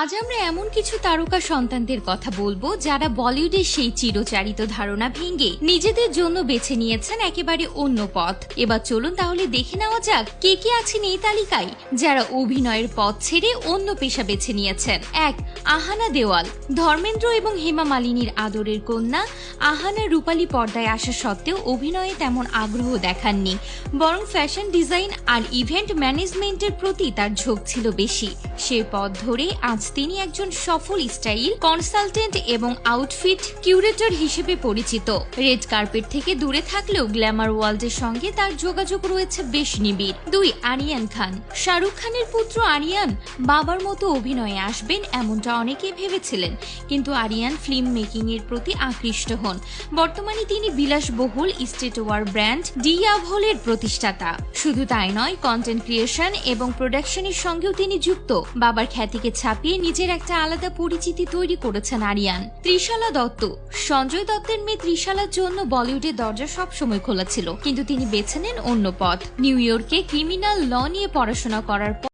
আজ আমরা এমন কিছু তারকা সন্তানদের কথা বলবো যারা বলিউডের সেই চিরচারিত ধারণা ভেঙে নিজেদের জন্য বেছে নিয়েছেন একেবারে অন্য পথ। এবার চলুন তাহলে দেখে নেওয়া যাক কে কে আছেন এই তালিকায় যারা অভিনয়ের পথ ছেড়ে অন্য পেশা বেছে নিয়েছেন। 1. আহানা দেওয়াল। ধর্মেন্দ্র এবং হেমা মালিনীর আদরের কন্যা আহানা রূপালী পর্দায় আসা সত্ত্বেও অভিনয়ে তেমন আগ্রহ দেখাননি, বরং ফ্যাশন ডিজাইন আর ইভেন্ট ম্যানেজমেন্টের প্রতি তার ঝোঁক ছিল বেশি। সে পথ ধরে আজ তিনি একজন সফল স্টাইল কনসালটেন্ট এবং আউটফিট কিউরেটর হিসেবে পরিচিত। রেড কার্পেট থেকে দূরে থাকলেও গ্ল্যামার ওয়ার্ল্ডের সঙ্গে তার যোগাযোগ রয়েছে বেশ নিবিড়। 2. আরিয়ান খান। শাহরুখ খানের পুত্র আরিয়ান বাবার মতো অভিনয়ে আসবেন এমনটা অনেকেই ভেবেছিলেন, কিন্তু আরিয়ান ফিল্ম মেকিং এর প্রতি আকৃষ্ট হন। বর্তমানে তিনি বিলাসবহুল স্টেটওয়ার ব্র্যান্ড ডিয়াভলের প্রতিষ্ঠাতা। শুধু তাই নয়, কন্টেন্ট ক্রিয়েশন এবং প্রোডাকশনের সঙ্গেও তিনি যুক্ত। বাবার খ্যাতিকে ছাপিয়ে নিজের একটা আলাদা পরিচিতি তৈরি করেছেন আরিয়ান। ত্রিশালা দত্ত। সঞ্জয় দত্তের মেয়ে ত্রিশালার জন্য বলিউডের দরজা সবসময় খোলা ছিল, কিন্তু তিনি বেছে নেন অন্য পথ। নিউ ইয়র্কে ক্রিমিনাল ল নিয়ে পড়াশোনা করার